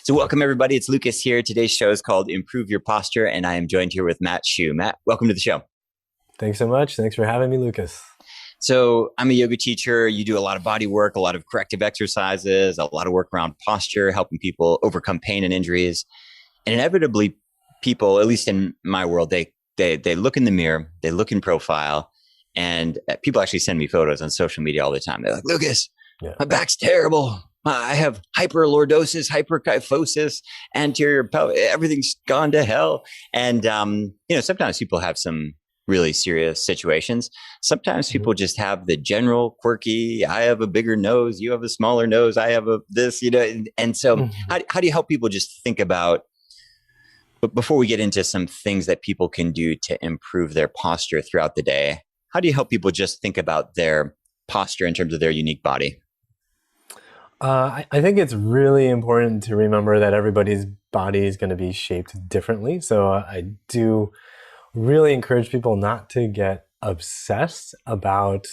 So welcome everybody. It's Lucas here. Today's show is called Improve Your Posture, and I am joined here with Matt Hsu. Matt, welcome to the show. Thanks so much. Thanks for having me, Lucas. So I'm a yoga teacher. You do a lot of body work, a lot of corrective exercises, a lot of work around posture, helping people overcome pain and injuries. And inevitably, people, at least in my world, they look in the mirror, they look in profile, and people actually send me photos on social media all the time. They're like, Lucas, my back's terrible. I have hyperlordosis, hyperkyphosis, anterior pelvic, everything's gone to hell. And, sometimes people have some really serious situations. Sometimes people just have the general quirky, I have a bigger nose, you have a smaller nose, I have this. And so how do you help people just think about, but before we get into some things that people can do to improve their posture throughout the day, how do you help people just think about their posture in terms of their unique body? I think it's really important to remember that everybody's body is going to be shaped differently. So I do really encourage people not to get obsessed about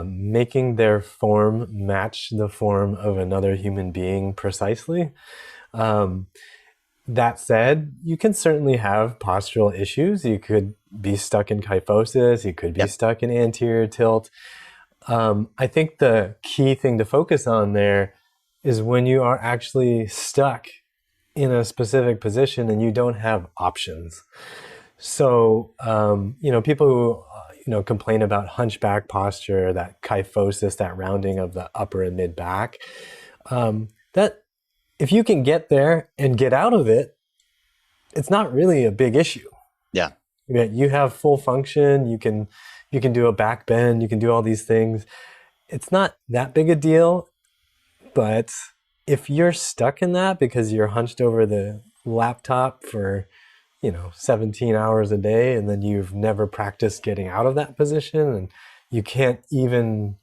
making their form match the form of another human being precisely. That said, you can certainly have postural issues. You could be stuck in kyphosis. You could be stuck in anterior tilt. I think the key thing to focus on there is when you are actually stuck in a specific position and you don't have options. So, people who, complain about hunchback posture, that kyphosis, that rounding of the upper and mid back, that if you can get there and get out of it, it's not really a big issue. Yeah. You have full function. You can do a back bend. You can do all these things. It's not that big a deal. But if you're stuck in that because you're hunched over the laptop for, 17 hours a day, and then you've never practiced getting out of that position, and you can't even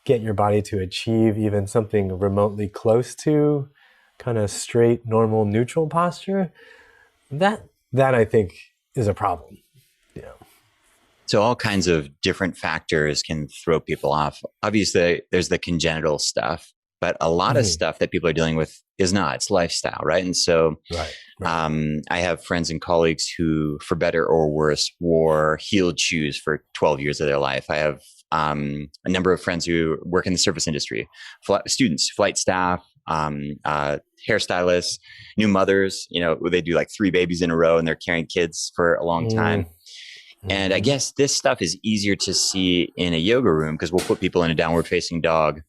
get your body to achieve even something remotely close to kind of straight, normal, neutral posture, that I think is a problem. So all kinds of different factors can throw people off. Obviously, there's the congenital stuff, but a lot of stuff that people are dealing with is not. It's lifestyle, right? And so I have friends and colleagues who, for better or worse, wore heeled shoes for 12 years of their life. I have a number of friends who work in the service industry, students, flight staff, hairstylists, new mothers, they do like 3 babies in a row and they're carrying kids for a long time. And I guess this stuff is easier to see in a yoga room because we'll put people in a downward facing dog,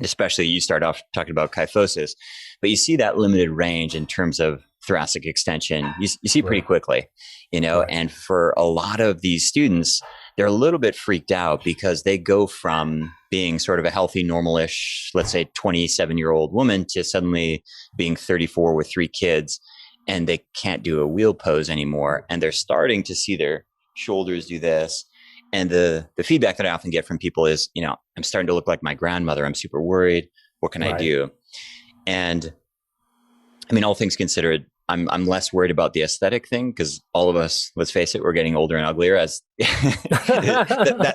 especially you start off talking about kyphosis, but you see that limited range in terms of thoracic extension. You see pretty quickly, and for a lot of these students, they're a little bit freaked out because they go from being sort of a healthy, normal-ish, let's say 27-year-old woman to suddenly being 34 with 3 kids, and they can't do a wheel pose anymore. And they're starting to see their shoulders do this. And the feedback that I often get from people is, I'm starting to look like my grandmother. I'm super worried. What can I do? And I mean, all things considered, I'm less worried about the aesthetic thing because all of us, let's face it, we're getting older and uglier as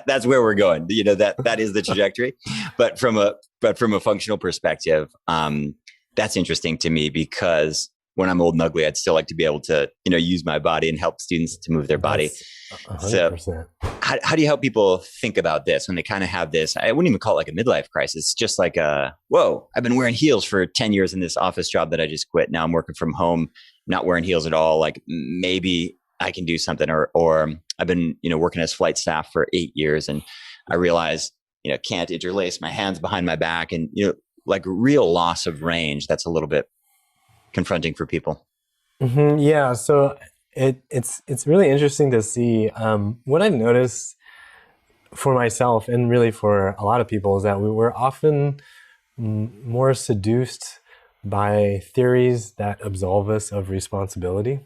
that's where we're going. That is the trajectory. But from a functional perspective, that's interesting to me because when I'm old and ugly, I'd still like to be able to, use my body and help students to move their body. 100%. So how do you help people think about this when they kind of have this? I wouldn't even call it like a midlife crisis. It's just like whoa, I've been wearing heels for 10 years in this office job that I just quit. Now I'm working from home, not wearing heels at all. Like maybe I can do something or I've been, working as flight staff for 8 years and I realize, can't interlace my hands behind my back and, like real loss of range. That's a little bit confronting for people. Yeah. So it's really interesting to see. What I've noticed for myself and really for a lot of people is that we were often more seduced by theories that absolve us of responsibility.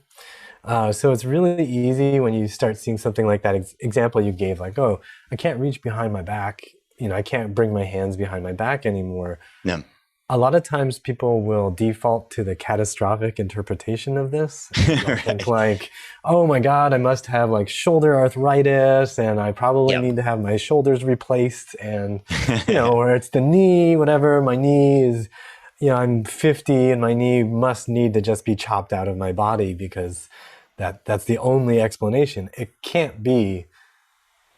So it's really easy when you start seeing something like that example you gave, like, oh, I can't reach behind my back. I can't bring my hands behind my back anymore. No. A lot of times people will default to the catastrophic interpretation of this. They'll think like, oh my God, I must have like shoulder arthritis and I probably need to have my shoulders replaced and, or it's the knee, whatever, my knee is I'm 50 and my knee must need to just be chopped out of my body because that's the only explanation. It can't be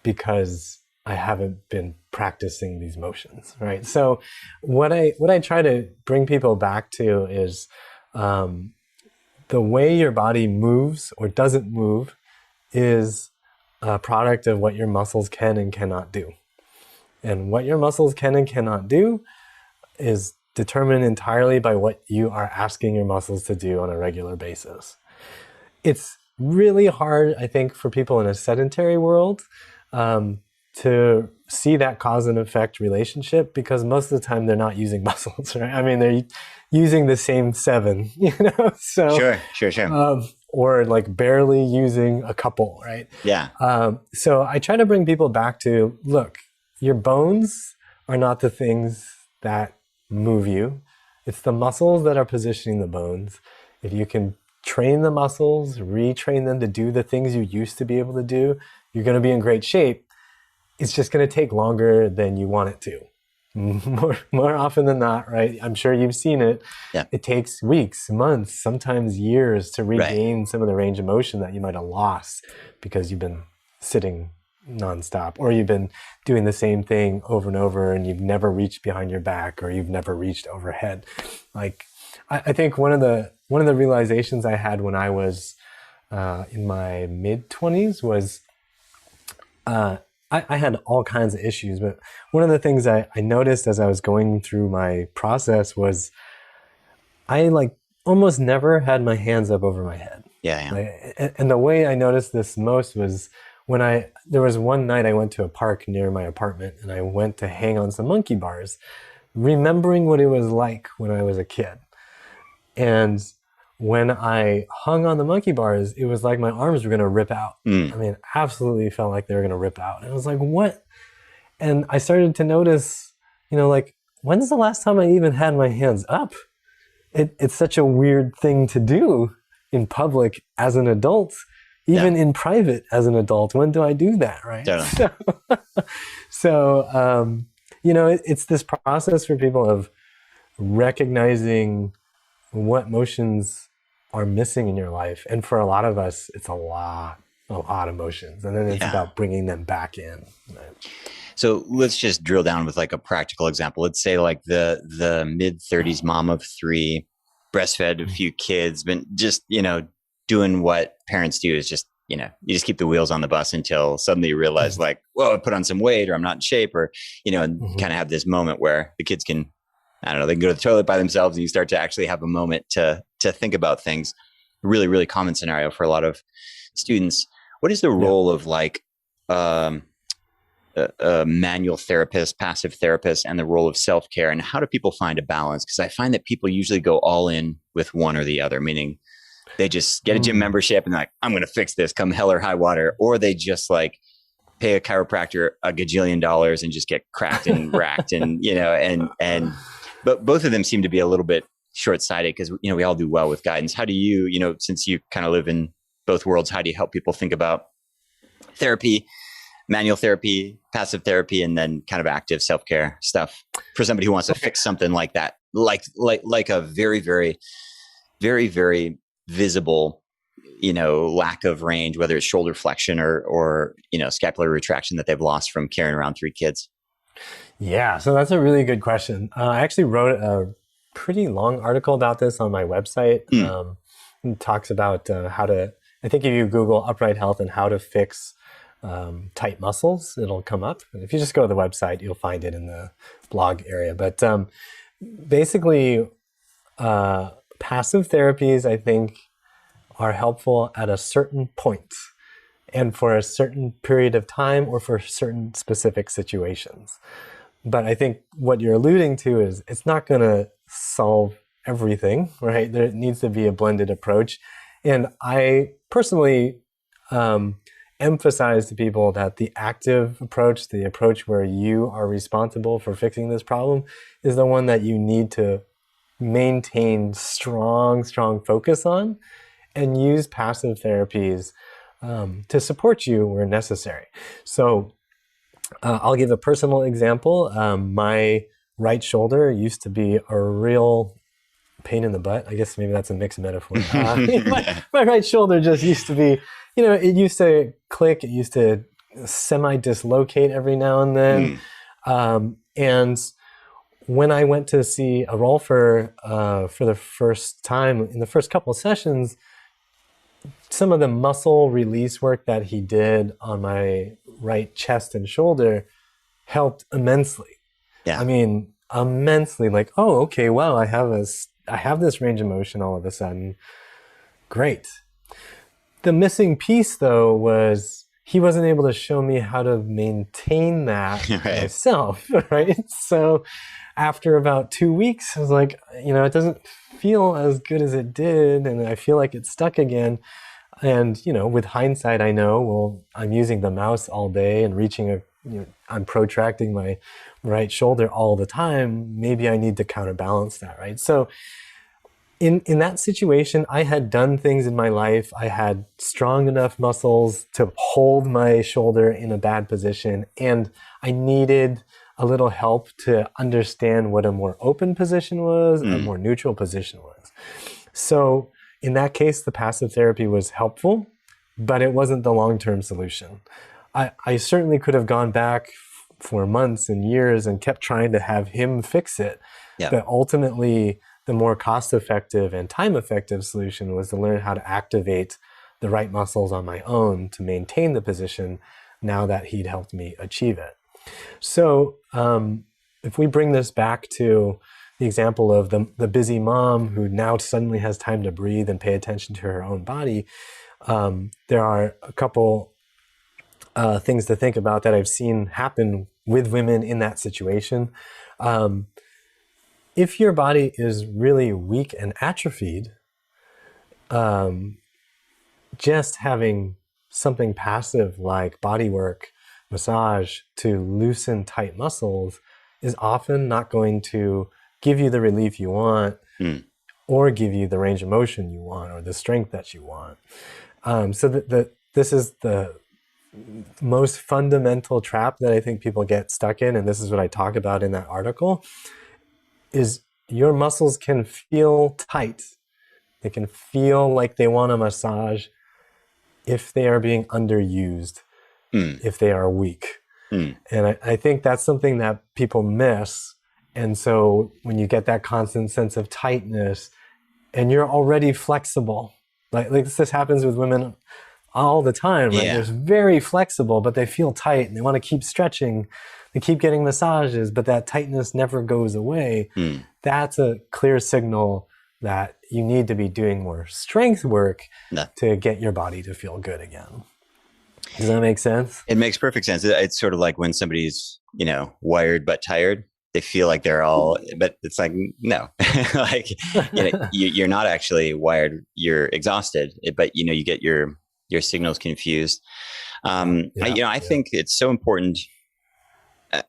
because I haven't been practicing these motions, right? So what I try to bring people back to is the way your body moves or doesn't move is a product of what your muscles can and cannot do. And what your muscles can and cannot do is determined entirely by what you are asking your muscles to do on a regular basis. It's really hard, I think, for people in a sedentary world to see that cause and effect relationship because most of the time they're not using muscles, right? I mean, they're using the same 7, So Sure. Or like barely using a couple, right? Yeah. So I try to bring people back to, look, your bones are not the things that move you. It's the muscles that are positioning the bones. If you can train the muscles, retrain them to do the things you used to be able to do, you're going to be in great shape. It's just going to take longer than you want it to. More often than not, right? I'm sure you've seen it. Yeah. It takes weeks, months, sometimes years to regain some of the range of motion that you might have lost because you've been sitting nonstop, or you've been doing the same thing over and over and you've never reached behind your back or you've never reached overhead. Like, I think one of the realizations I had when I was in my mid-20s was I had all kinds of issues, but one of the things I noticed as I was going through my process was I almost never had my hands up over my head. Yeah. And the way I noticed this most was when there was one night I went to a park near my apartment and I went to hang on some monkey bars, remembering what it was like when I was a kid. And when I hung on the monkey bars, it was like my arms were going to rip out. I mean, absolutely felt like they were going to rip out. And I was like, what? And I started to notice, when's the last time I even had my hands up? It's such a weird thing to do in public as an adult, even in private as an adult. When do I do that, right? Totally. So it's this process for people of recognizing what motions are missing in your life. And for a lot of us, it's a lot of motions. And then it's about bringing them back in. Right? So let's just drill down with like a practical example. Let's say like the mid-30s mom of 3, breastfed a few kids, been just, doing what parents do is just, you just keep the wheels on the bus until suddenly you realize like, whoa, I put on some weight or I'm not in shape or, and kind of have this moment where the kids can, I don't know, they can go to the toilet by themselves and you start to actually have a moment to think about things. Really, really common scenario for a lot of students. What is the role of like a manual therapist, passive therapist, and the role of self-care? And how do people find a balance? Because I find that people usually go all in with one or the other, meaning they just get a gym membership and they're like, I'm going to fix this come hell or high water. Or they just like pay a chiropractor a gajillion dollars and just get cracked and racked and, but both of them seem to be a little bit short-sighted because, we all do well with guidance. How do you, since you kind of live in both worlds, how do you help people think about therapy, manual therapy, passive therapy, and then kind of active self-care stuff for somebody who wants to fix something like that, like a very, very, very, very visible, lack of range, whether it's shoulder flexion or scapular retraction that they've lost from carrying around 3 kids? Yeah, so that's a really good question. I actually wrote a pretty long article about this on my website. It talks about how to, I think if you Google upright health and how to fix tight muscles, it'll come up. And if you just go to the website, you'll find it in the blog area. But basically, passive therapies, I think, are helpful at a certain point and for a certain period of time or for certain specific situations. But I think what you're alluding to is it's not going to solve everything, right? There needs to be a blended approach. And I personally emphasize to people that the active approach, the approach where you are responsible for fixing this problem, is the one that you need to maintain strong focus on and use passive therapies to support you where necessary. So I'll give a personal example. My right shoulder used to be a real pain in the butt. I guess maybe that's a mixed metaphor. My right shoulder just used to be, it used to click. It used to semi-dislocate every now and then. And when I went to see a Rolfer for the first time, in the first couple of sessions, some of the muscle release work that he did on my right chest and shoulder helped immensely. Yeah. I mean, immensely. Like, oh, okay, wow, I have this range of motion all of a sudden. Great. The missing piece, though, was he wasn't able to show me how to maintain that myself, right? So after about 2 weeks, I was like, it doesn't feel as good as it did, and I feel like it's stuck again. And, with hindsight, I know, well, I'm using the mouse all day and I'm protracting my right shoulder all the time. Maybe I need to counterbalance that, right? So in that situation, I had done things in my life. I had strong enough muscles to hold my shoulder in a bad position, and I needed a little help to understand what a more open position was, a more neutral position was. So in that case, the passive therapy was helpful, but it wasn't the long-term solution. I certainly could have gone back for months and years and kept trying to have him fix it. Yeah. But ultimately, the more cost-effective and time-effective solution was to learn how to activate the right muscles on my own to maintain the position now that he'd helped me achieve it. So if we bring this back to the example of the busy mom who now suddenly has time to breathe and pay attention to her own body, there are a couple things to think about that I've seen happen with women in that situation. If your body is really weak and atrophied, just having something passive like body work, massage to loosen tight muscles is often not going to give you the relief you want or give you the range of motion you want or the strength that you want. So this is the most fundamental trap that I think people get stuck in, and this is what I talk about in that article, is your muscles can feel tight. They can feel like they want a massage if they are being underused, if they are weak. And I think that's something that people miss. And so when you get that constant sense of tightness and you're already flexible, like this happens with women all the time, right? They're very flexible, but they feel tight and they want to keep stretching. They keep getting massages, but that tightness never goes away. That's a clear signal that you need to be doing more strength work to get your body to feel good again. Does that make sense? It makes perfect sense. It's sort of like when somebody's, wired but tired. They feel like they're all, but it's like, no, like, you're not actually wired. You're exhausted, but you get your signals confused. I think it's so important.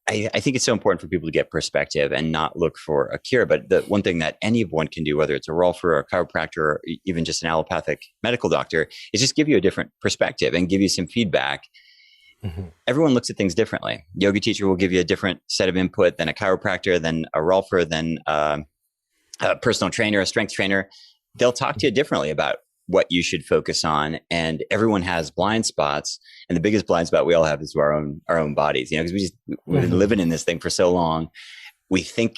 I think it's so important for people to get perspective and not look for a cure. But the one thing that anyone can do, whether it's a Rolfer or a chiropractor or even just an allopathic medical doctor, is just give you a different perspective and give you some feedback. Everyone looks at things differently. Yoga teacher will give you a different set of input than a chiropractor, than a Rolfer, than a personal trainer, a strength trainer. They'll talk to you differently about what you should focus on. And everyone has blind spots. And the biggest blind spot we all have is to our own bodies, because we've been living in this thing for so long. We think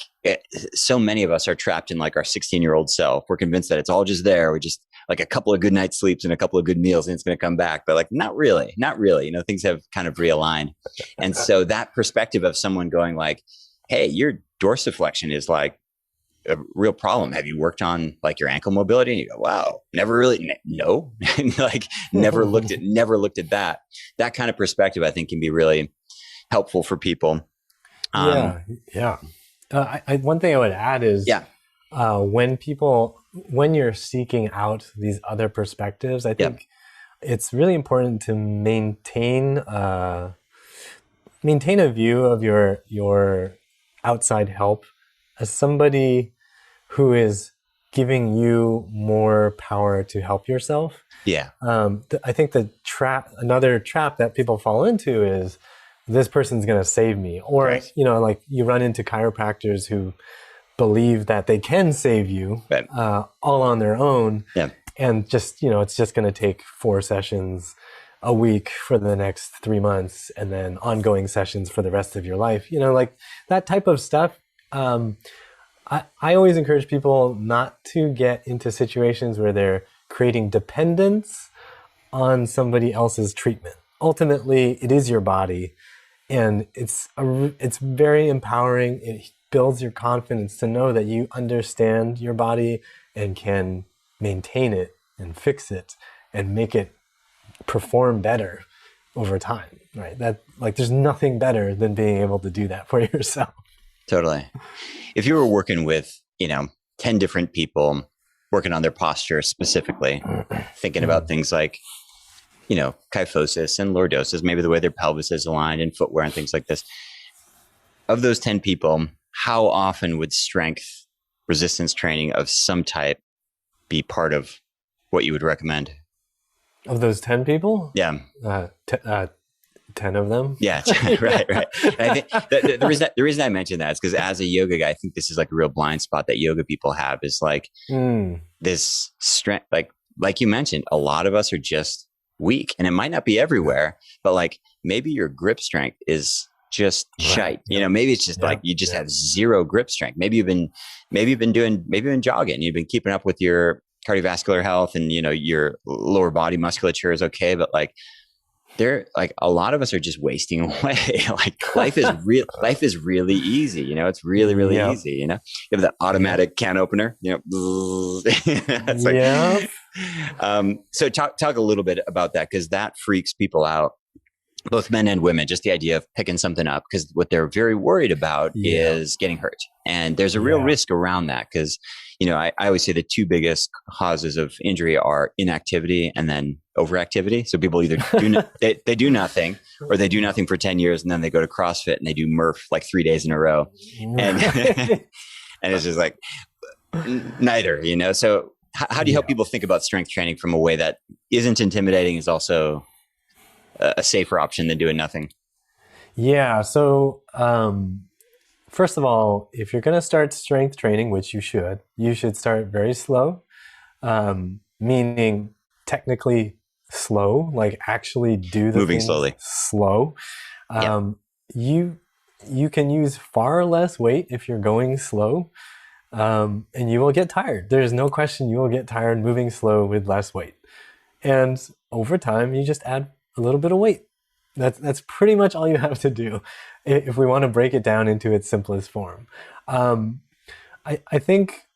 so many of us are trapped in like our 16-year-old self. We're convinced that it's all just there. We just like a couple of good night's sleeps and a couple of good meals and it's going to come back. But like, not really. Things have kind of realigned. And so that perspective of someone going like, hey, your dorsiflexion is like a real problem. Have you worked on like your ankle mobility? And you go, wow, never really, no, like never looked at that. That kind of perspective, I think, can be really helpful for people. One thing I would add is, when you're seeking out these other perspectives, I think it's really important to maintain a view of your outside help as somebody who is giving you more power to help yourself. I think another trap that people fall into is this person's going to save me. Or, Right. you know, like you run into chiropractors who believe that they can save you Right. all on their own. Yeah. And just, you know, it's just going to take 4 sessions a week for the next 3 months and then ongoing sessions for the rest of your life. You know, like that type of stuff. I always encourage people not to get into situations where they're creating dependence on somebody else's treatment. Ultimately, it is your body, and it's very empowering. It builds your confidence to know that you understand your body and can maintain it and fix it and make it perform better over time, right? That, like, there's nothing better than being able to do that for yourself. Totally. If you were working with, 10 different people working on their posture specifically, thinking about things like, kyphosis and lordosis, maybe the way their pelvis is aligned and footwear and things like this. Of those 10 people, how often would strength resistance training of some type be part of what you would recommend? Of those 10 people? Yeah. 10 of them? Yeah, right. And I think the reason I mention that is because as a yoga guy, I think this is like a real blind spot that yoga people have is like this strength, like you mentioned, a lot of us are just weak, and it might not be everywhere, but like maybe your grip strength is just shite. Yeah. Maybe it's just like you just have zero grip strength. Maybe you've been jogging, you've been keeping up with your cardiovascular health, and your lower body musculature is okay, but like a lot of us are just wasting away. Like life is really easy. It's really, really easy. You have that automatic can opener, it's like, so talk a little bit about that, because that freaks people out, both men and women, just the idea of picking something up, because what they're very worried about is getting hurt. And there's a real risk around that, because, I always say the 2 biggest causes of injury are inactivity and then overactivity. So people either they do nothing, or they do nothing for 10 years and then they go to CrossFit and they do Murph like 3 days in a row. And, and it's just like neither, So how do you help people think about strength training from a way that isn't intimidating, is also a safer option than doing nothing? Yeah. So, first of all, if you're going to start strength training, which you should start very slow, meaning technically slow, like actually do the moving slowly, slow. You can use far less weight if you're going slow, and you will get tired. There's no question you will get tired moving slow with less weight. And over time, you just add a little bit of weight. That's pretty much all you have to do if we want to break it down into its simplest form. I think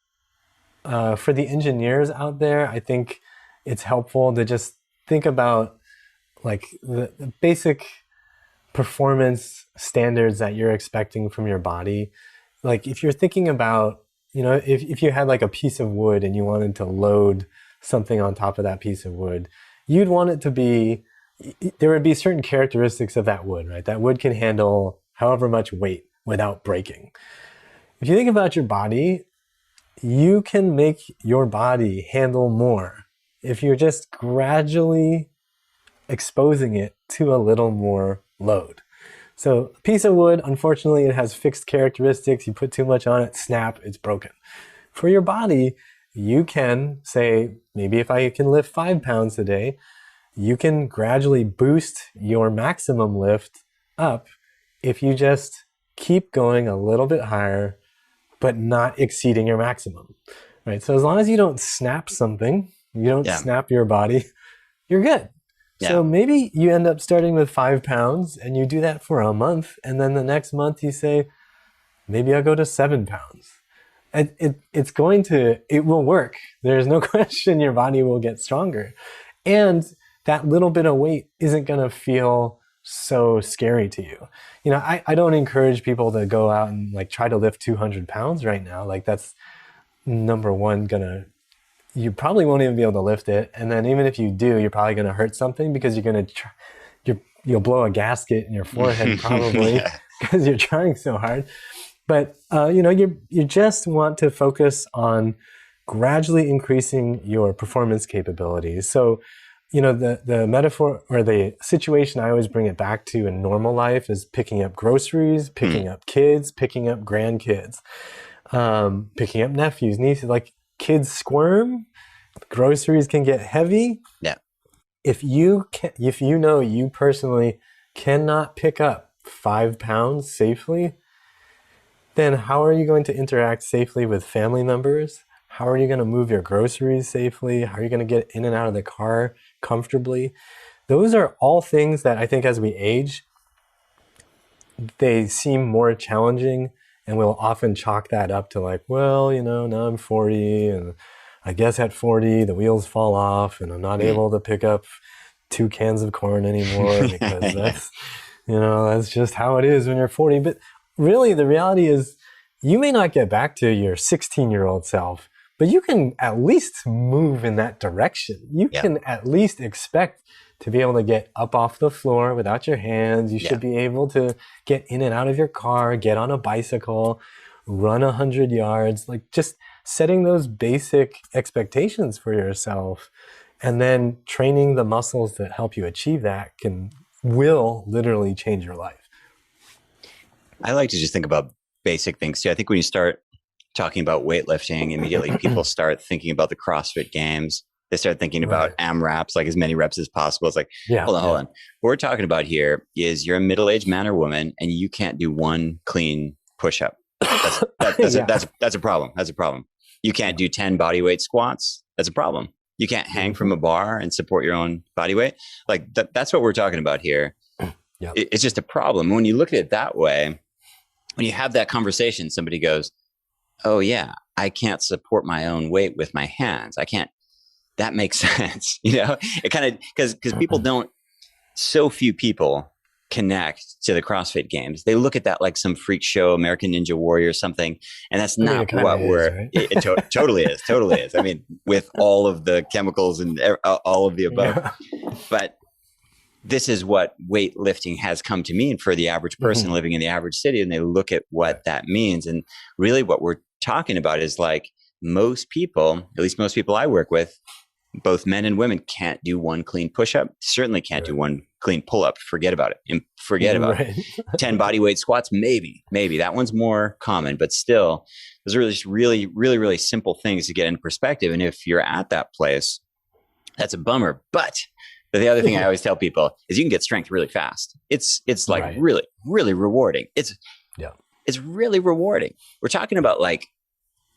for the engineers out there, I think it's helpful to just think about like the basic performance standards that you're expecting from your body. Like if you're thinking about, if you had like a piece of wood and you wanted to load something on top of that piece of wood, you'd want it to be, there would be certain characteristics of that wood, right? That wood can handle however much weight without breaking. If you think about your body, you can make your body handle more if you're just gradually exposing it to a little more load. So a piece of wood, unfortunately, it has fixed characteristics. You put too much on it, snap, it's broken. For your body, you can say, maybe if I can lift 5 pounds a day, you can gradually boost your maximum lift up if you just keep going a little bit higher, but not exceeding your maximum, right? So as long as you don't snap something, you don't snap your body, you're good. Yeah. So maybe you end up starting with 5 pounds and you do that for a month. And then the next month you say, maybe I'll go to 7 pounds. It will work. There's no question your body will get stronger. And that little bit of weight isn't going to feel so scary to you. I don't encourage people to go out and like try to lift 200 pounds right now. Like that's number one, you probably won't even be able to lift it. And then even if you do, you're probably going to hurt something because you'll blow a gasket in your forehead probably because you're trying so hard. But, you just want to focus on gradually increasing your performance capabilities. So, the metaphor or the situation I always bring it back to in normal life is picking up groceries, picking up kids, picking up grandkids, picking up nephews, nieces. Like, kids squirm, groceries can get heavy. Yeah. If you know you personally cannot pick up 5 pounds safely, then how are you going to interact safely with family members? How are you going to move your groceries safely? How are you going to get in and out of the car comfortably? Those are all things that I think as we age, they seem more challenging, and we'll often chalk that up to like, well, now I'm 40 and I guess at 40 the wheels fall off and I'm not able to pick up 2 cans of corn anymore because that's just how it is when you're 40. But really the reality is you may not get back to your 16-year-old self, but you can at least move in that direction. You can at least expect to be able to get up off the floor without your hands. You should be able to get in and out of your car, get on a bicycle, run 100 yards, like just setting those basic expectations for yourself and then training the muscles that help you achieve that will literally change your life. I like to just think about basic things too. I think when you start talking about weightlifting, immediately people start thinking about the CrossFit Games. They start thinking about AMRAPs, like as many reps as possible. It's like, hold on. What we're talking about here is you're a middle-aged man or woman and you can't do one clean push-up. That's a problem. That's a problem. You can't do 10 body weight squats. That's a problem. You can't hang from a bar and support your own body weight. Like that's what we're talking about here. It's just a problem. When you look at it that way, when you have that conversation, somebody goes, oh yeah, I can't support my own weight with my hands. I can't. That makes sense. It kind of, because people don't, so few people connect to the CrossFit Games. They look at that like some freak show, American Ninja Warrior or something. And that's not what it totally is. Totally is. I mean, with all of the chemicals and all of the above, but this is what weightlifting has come to mean for the average person living in the average city. And they look at what that means. And really what we're talking about is like most people, at least most people I work with, both men and women, can't do one clean push-up, certainly can't do one clean pull-up. Forget about it. And forget about it. 10 body weight squats, maybe. That one's more common, but still, those are just really, really, really simple things to get into perspective. And if you're at that place, that's a bummer. But the other thing I always tell people is you can get strength really fast. It's like really, really rewarding. It's really rewarding. We're talking about like,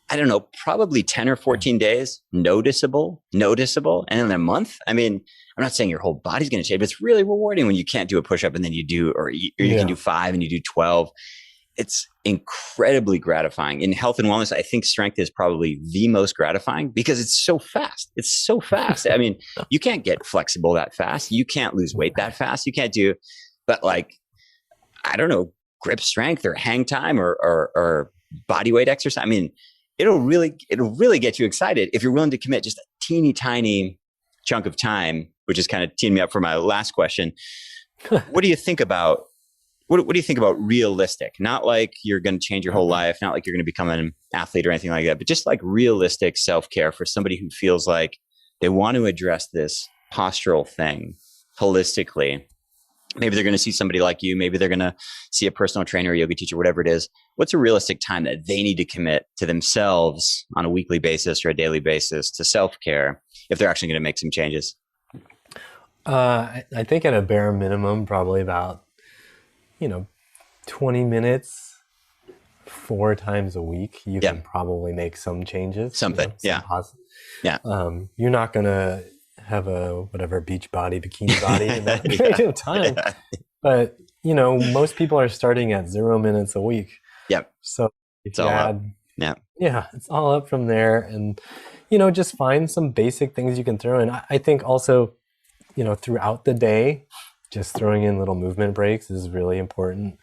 I don't know, probably 10 or 14 days, noticeable. And in a month, I mean, I'm not saying your whole body's going to change, but it's really rewarding when you can't do a push-up and then you do, or you can do 5 and you do 12. It's incredibly gratifying. In health and wellness, I think strength is probably the most gratifying because it's so fast. It's so fast. I mean, you can't get flexible that fast. You can't lose weight that fast. You can't do, but like, I don't know, grip strength or hang time or body weight exercise. I mean, it'll really get you excited if you're willing to commit just a teeny tiny chunk of time, which is kind of teeing me up for my last question. What do you think about what do you think about realistic? Not like you're going to change your whole life, not like you're going to become an athlete or anything like that, but just like realistic self-care for somebody who feels like they want to address this postural thing holistically. Maybe they're going to see somebody like you. Maybe they're going to see a personal trainer or yoga teacher, whatever it is. What's a realistic time that they need to commit to themselves on a weekly basis or a daily basis to self-care if they're actually going to make some changes? I think at a bare minimum, probably about, 20 minutes, 4 times a week, you can probably make some changes. Something, You're not going to have a whatever beach body, bikini body in that period of time. But, most people are starting at 0 minutes a week. Yep. So if it's you all add, up. It's all up from there. And, just find some basic things you can throw in. I think also, throughout the day, just throwing in little movement breaks is really important.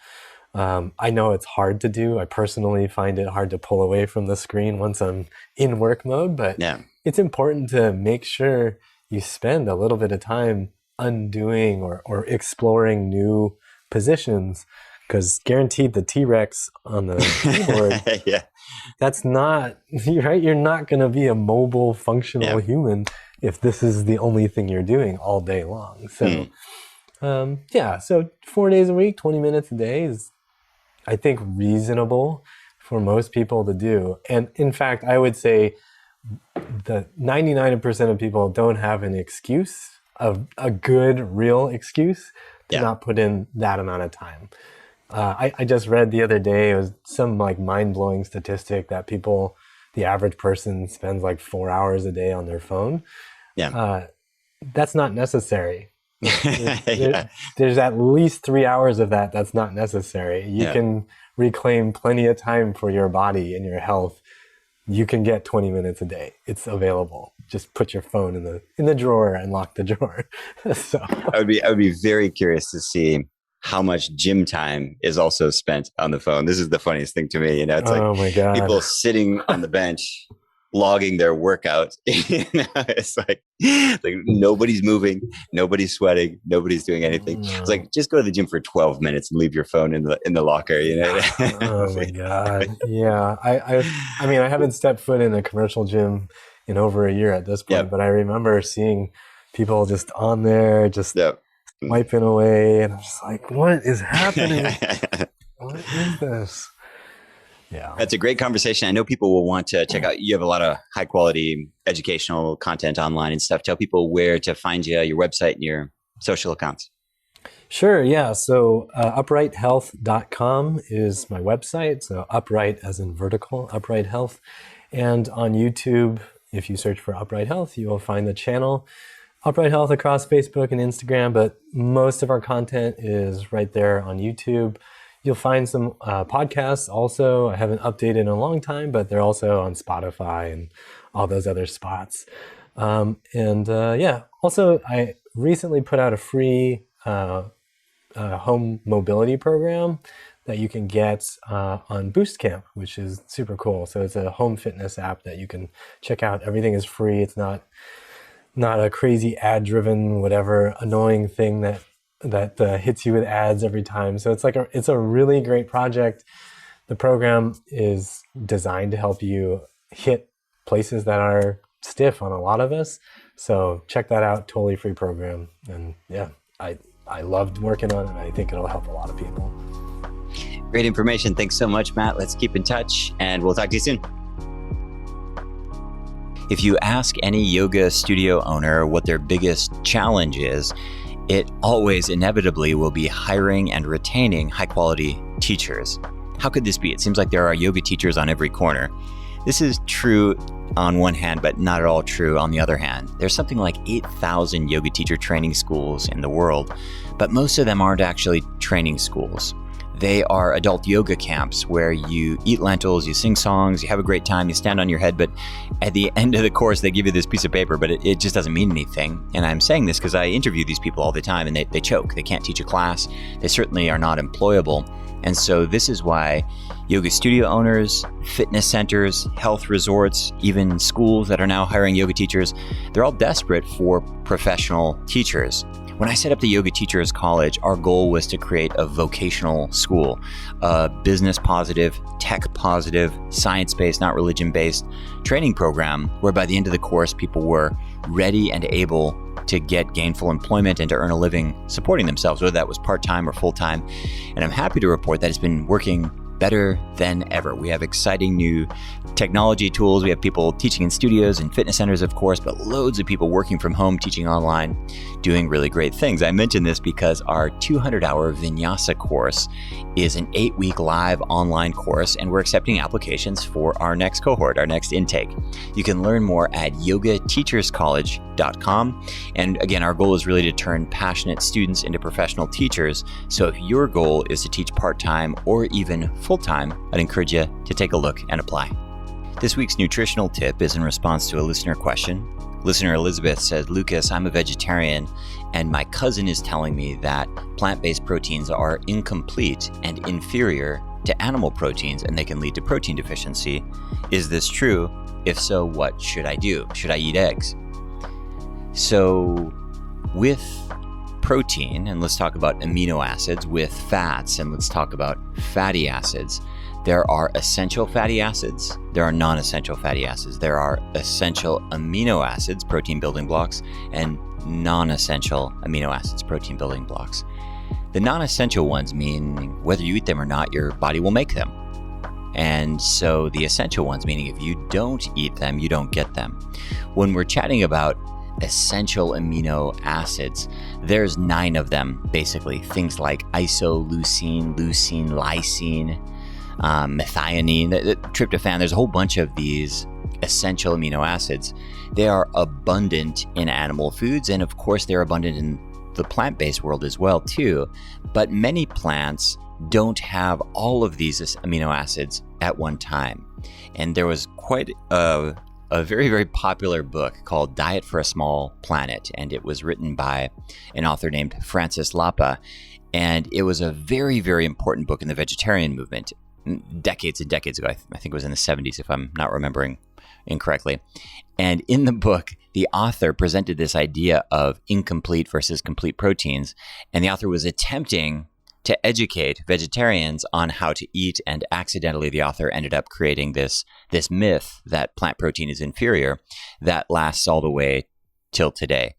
I know it's hard to do. I personally find it hard to pull away from the screen once I'm in work mode, but it's important to make sure you spend a little bit of time undoing or exploring new positions, because guaranteed the T-Rex on the keyboard, that's not, right? You're not going to be a mobile, functional human if this is the only thing you're doing all day long. So, so 4 days a week, 20 minutes a day is, I think, reasonable for most people to do. And in fact, I would say the 99% of people don't have an excuse, a good, real excuse to not put in that amount of time. I just read the other day, it was some like mind-blowing statistic that the average person spends like 4 hours a day on their phone. That's not necessary. There's at least 3 hours of that's not necessary. You can reclaim plenty of time for your body and your health. You can get 20 minutes a day. It's available. Just put your phone in the drawer and lock the drawer. So I would be very curious to see how much gym time is also spent on the phone. This is the funniest thing to me. You know, it's oh my God. People sitting on the bench logging their workouts. It's like nobody's moving, nobody's sweating, nobody's doing anything. No. It's like, just go to the gym for 12 minutes and leave your phone in the locker, you know? Oh my God. Yeah. I mean, I haven't stepped foot in a commercial gym in over a year at this point, but I remember seeing people just on there, just wiping away. And I'm just like, what is happening? What is this? Yeah. That's a great conversation. I know people will want to check out, you have a lot of high quality educational content online and stuff. Tell people where to find you, your website and your social accounts. Sure. Yeah. So uprighthealth.com is my website. So upright as in vertical, Upright Health. And on YouTube, if you search for Upright Health, you will find the channel Upright Health across Facebook and Instagram. But most of our content is right there on YouTube. You'll find some podcasts also. I haven't updated in a long time, but they're also on Spotify and all those other spots. Also, I recently put out a free home mobility program that you can get on Boost Camp, which is super cool. So it's a home fitness app that you can check out. Everything is free. It's not a crazy ad-driven, whatever annoying thing that hits you with ads every time. So it's a really great project. The program is designed to help you hit places that are stiff on a lot of us. So check that out, totally free program. And I loved working on it. I think it'll help a lot of people. Great information. Thanks so much, Matt. Let's keep in touch and we'll talk to you soon. If you ask any yoga studio owner what their biggest challenge is, it always inevitably will be hiring and retaining high-quality teachers. How could this be? It seems like there are yoga teachers on every corner. This is true on one hand, but not at all true on the other hand. There's something like 8,000 yoga teacher training schools in the world, but most of them aren't actually training schools. They are adult yoga camps where you eat lentils, you sing songs, you have a great time, you stand on your head, but at the end of the course, they give you this piece of paper, but it just doesn't mean anything. And I'm saying this because I interview these people all the time and they choke. They can't teach a class. They certainly are not employable. And so this is why yoga studio owners, fitness centers, health resorts, even schools that are now hiring yoga teachers, they're all desperate for professional teachers. When I set up the Yoga Teachers College, our goal was to create a vocational school, a business positive, tech positive, science-based, not religion-based training program where by the end of the course, people were ready and able to get gainful employment and to earn a living supporting themselves, whether that was part-time or full-time. And I'm happy to report that it's been working better than ever. We have exciting new technology tools. We have people teaching in studios and fitness centers, of course, but loads of people working from home, teaching online, doing really great things. I mention this because our 200-hour Vinyasa course is an 8-week live online course, and we're accepting applications for our next cohort, our next intake. You can learn more at yogateacherscollege.com. And again, our goal is really to turn passionate students into professional teachers. So if your goal is to teach part-time or even full-time, I'd encourage you to take a look and apply. This week's nutritional tip is in response to a listener question. Listener Elizabeth says, Lucas, I'm a vegetarian and my cousin is telling me that plant-based proteins are incomplete and inferior to animal proteins and they can lead to protein deficiency. Is this true? If so, what should I do? Should I eat eggs? So with protein, and let's talk about amino acids, with fats, and let's talk about fatty acids, There are essential fatty acids. There are non-essential fatty acids. There are essential amino acids, protein building blocks, and non-essential amino acids, protein building blocks. The non-essential ones, meaning whether you eat them or not, your body will make them. And so the essential ones, meaning if you don't eat them, you don't get them. When we're chatting about essential amino acids, there's 9 of them, basically. Things like isoleucine, leucine, lysine, methionine, tryptophan. There's a whole bunch of these essential amino acids. They are abundant in animal foods, and of course they're abundant in the plant-based world as well too. But many plants don't have all of these amino acids at one time. And there was quite a very, very popular book called Diet for a Small Planet, and it was written by an author named Francis Lapa. And it was a very, very important book in the vegetarian movement decades and decades ago. I think it was in the 70s, if I'm not remembering incorrectly. And in the book, the author presented this idea of incomplete versus complete proteins, and the author was attempting to educate vegetarians on how to eat, and accidentally the author ended up creating this myth that plant protein is inferior that lasts all the way till today.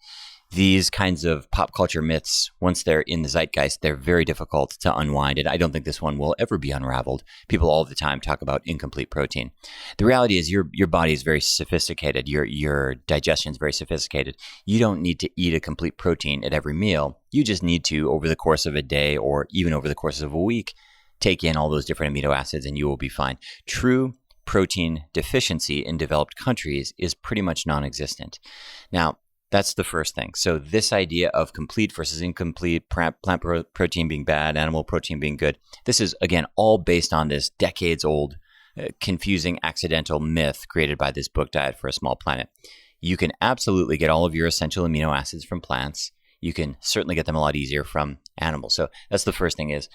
These kinds of pop culture myths, once they're in the zeitgeist, they're very difficult to unwind, and I don't think this one will ever be unraveled. People all the time talk about incomplete protein. The reality is your body is very sophisticated. Your digestion is very sophisticated. You don't need to eat a complete protein at every meal. You just need to, over the course of a day or even over the course of a week, take in all those different amino acids and you will be fine. True protein deficiency in developed countries is pretty much non-existent. Now, that's the first thing. So this idea of complete versus incomplete, plant protein being bad, animal protein being good, this is, again, all based on this decades-old, confusing, accidental myth created by this book, Diet for a Small Planet. You can absolutely get all of your essential amino acids from plants. You can certainly get them a lot easier from animals. So that's the first thing is,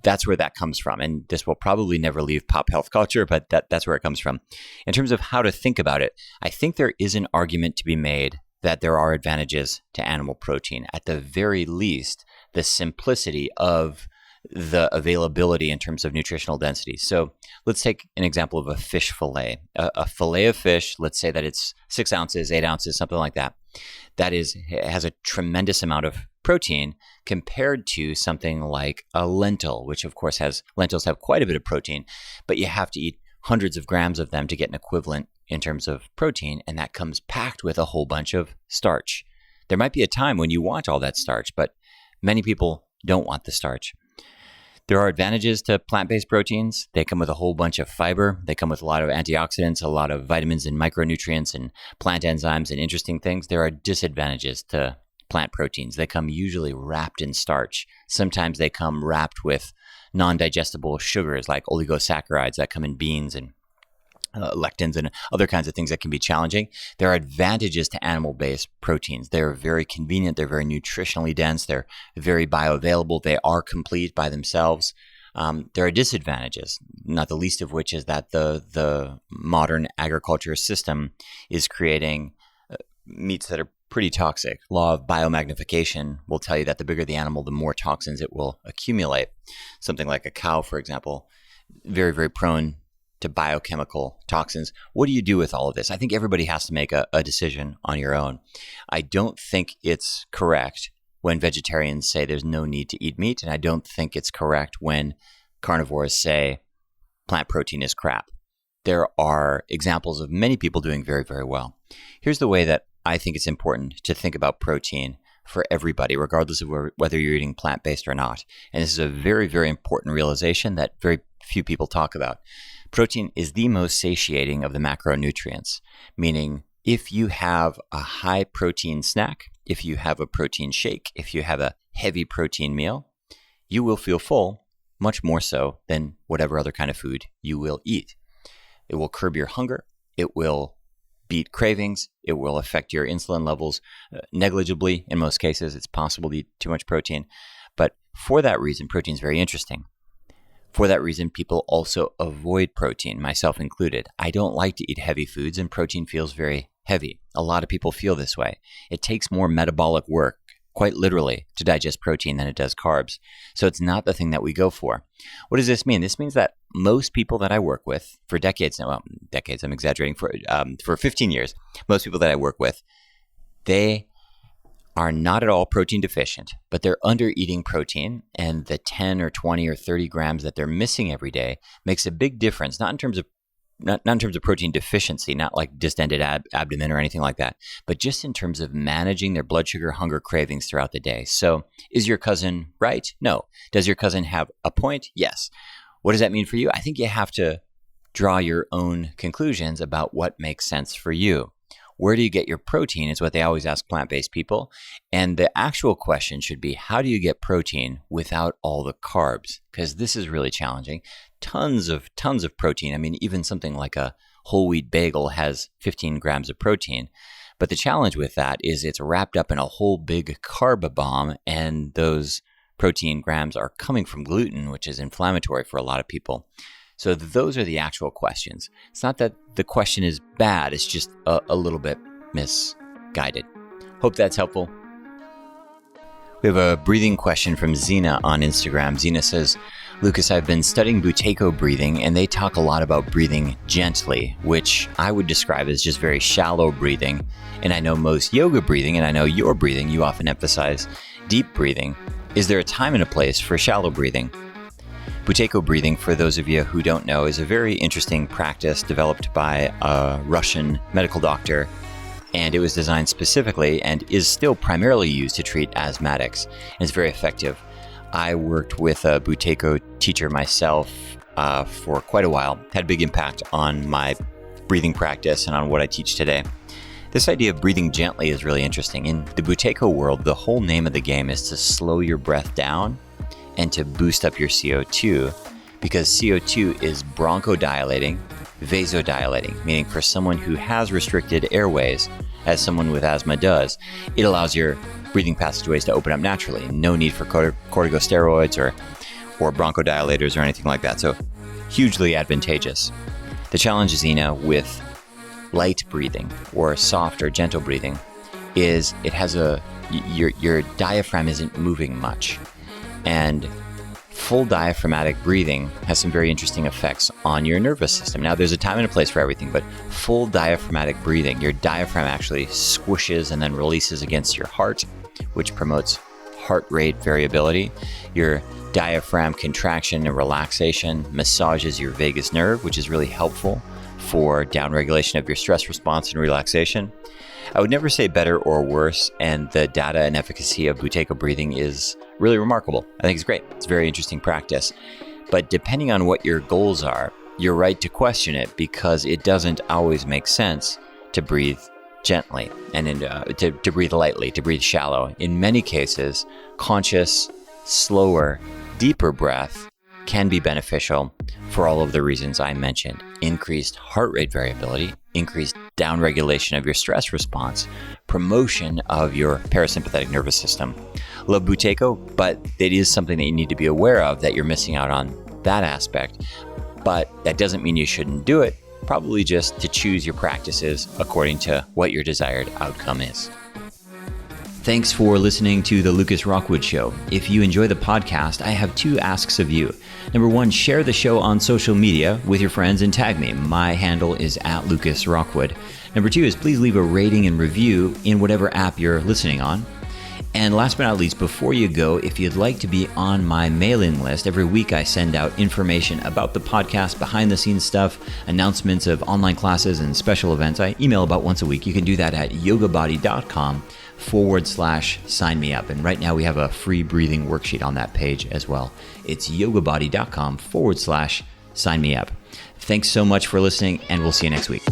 that's where that comes from. And this will probably never leave pop health culture, but that's where it comes from. In terms of how to think about it, I think there is an argument to be made that there are advantages to animal protein. At the very least, the simplicity of the availability in terms of nutritional density. So let's take an example of a fish fillet. A fillet of fish, let's say that it's 6 ounces, 8 ounces, something like that. That has a tremendous amount of protein compared to something like a lentil, which of course lentils have quite a bit of protein, but you have to eat hundreds of grams of them to get an equivalent in terms of protein, and that comes packed with a whole bunch of starch. There might be a time when you want all that starch, but many people don't want the starch. There are advantages to plant-based proteins. They come with a whole bunch of fiber. They come with a lot of antioxidants, a lot of vitamins and micronutrients and plant enzymes and interesting things. There are disadvantages to plant proteins. They come usually wrapped in starch. Sometimes they come wrapped with non-digestible sugars like oligosaccharides that come in beans and lectins and other kinds of things that can be challenging. There are advantages to animal-based proteins. They're very convenient. They're very nutritionally dense. They're very bioavailable. They are complete by themselves. There are disadvantages, not the least of which is that the modern agriculture system is creating meats that are pretty toxic. Law of biomagnification will tell you that the bigger the animal, the more toxins it will accumulate. Something like a cow, for example, very, very prone to biochemical toxins. What do you do with all of this? I think everybody has to make a decision on your own. I don't think it's correct when vegetarians say there's no need to eat meat, and I don't think it's correct when carnivores say plant protein is crap. There are examples of many people doing very, very well. Here's the way that I think it's important to think about protein for everybody, regardless of whether you're eating plant-based or not. And this is a very, very important realization that very few people talk about. Protein is the most satiating of the macronutrients, meaning if you have a high protein snack, if you have a protein shake, if you have a heavy protein meal, you will feel full much more so than whatever other kind of food you will eat. It will curb your hunger. It will beat cravings. It will affect your insulin levels negligibly. In most cases, it's possible to eat too much protein. But for that reason, protein is very interesting. For that reason, people also avoid protein, myself included. I don't like to eat heavy foods, and protein feels very heavy. A lot of people feel this way. It takes more metabolic work, quite literally, to digest protein than it does carbs. So it's not the thing that we go for. What does this mean? This means that most people that I work with for decades now, well, decades, I'm exaggerating, for 15 years, most people that I work with, they are not at all protein deficient, but they're under eating protein, and the 10 or 20 or 30 grams that they're missing every day makes a big difference, not in terms of protein deficiency, not like distended abdomen or anything like that, but just in terms of managing their blood sugar hunger cravings throughout the day. So is your cousin right? No. Does your cousin have a point? Yes. What does that mean for you? I think you have to draw your own conclusions about what makes sense for you. Where do you get your protein is what they always ask plant-based people. And the actual question should be, how do you get protein without all the carbs? Because this is really challenging. Tons of protein. I mean, even something like a whole wheat bagel has 15 grams of protein. But the challenge with that is it's wrapped up in a whole big carb bomb, and those protein grams are coming from gluten, which is inflammatory for a lot of people. So those are the actual questions. It's not that the question is bad, it's just a little bit misguided. Hope that's helpful. We have a breathing question from Zena on Instagram. Zena says, Lucas, I've been studying Buteyko breathing, and they talk a lot about breathing gently, which I would describe as just very shallow breathing. And I know most yoga breathing, and I know your breathing, you often emphasize deep breathing. Is there a time and a place for shallow breathing? Buteyko breathing, for those of you who don't know, is a very interesting practice developed by a Russian medical doctor, and it was designed specifically and is still primarily used to treat asthmatics, and it's very effective. I worked with a Buteyko teacher myself for quite a while, had a big impact on my breathing practice and on what I teach today. This idea of breathing gently is really interesting. In the Buteyko world, the whole name of the game is to slow your breath down and to boost up your CO2, because CO2 is bronchodilating, vasodilating, meaning for someone who has restricted airways, as someone with asthma does, it allows your breathing passageways to open up naturally. No need for corticosteroids or bronchodilators or anything like that. So hugely advantageous. The challenge, Zena, with light breathing or soft or gentle breathing is it has your diaphragm isn't moving much. And full diaphragmatic breathing has some very interesting effects on your nervous system. Now, there's a time and a place for everything, but full diaphragmatic breathing, your diaphragm actually squishes and then releases against your heart, which promotes heart rate variability. Your diaphragm contraction and relaxation massages your vagus nerve, which is really helpful for downregulation of your stress response and relaxation. I would never say better or worse, and the data and efficacy of Buteyko breathing is really remarkable. I think it's great. It's a very interesting practice. But depending on what your goals are, you're right to question it, because it doesn't always make sense to breathe gently and to breathe lightly, to breathe shallow. In many cases, conscious, slower, deeper breath can be beneficial for all of the reasons I mentioned. Increased heart rate variability, increased downregulation of your stress response, promotion of your parasympathetic nervous system. Love Buteyko, but it is something that you need to be aware of, that you're missing out on that aspect. But that doesn't mean you shouldn't do it, probably just to choose your practices according to what your desired outcome is. Thanks for listening to The Lucas Rockwood Show. If you enjoy the podcast, I have two asks of you. Number one, share the show on social media with your friends and tag me. My handle is @LucasRockwood. Number two is please leave a rating and review in whatever app you're listening on. And last but not least, before you go, if you'd like to be on my mailing list, every week I send out information about the podcast, behind the scenes stuff, announcements of online classes and special events. I email about once a week. You can do that at yogabody.com/sign me up. And right now we have a free breathing worksheet on that page as well. It's yogabody.com/sign me up. Thanks so much for listening, and we'll see you next week.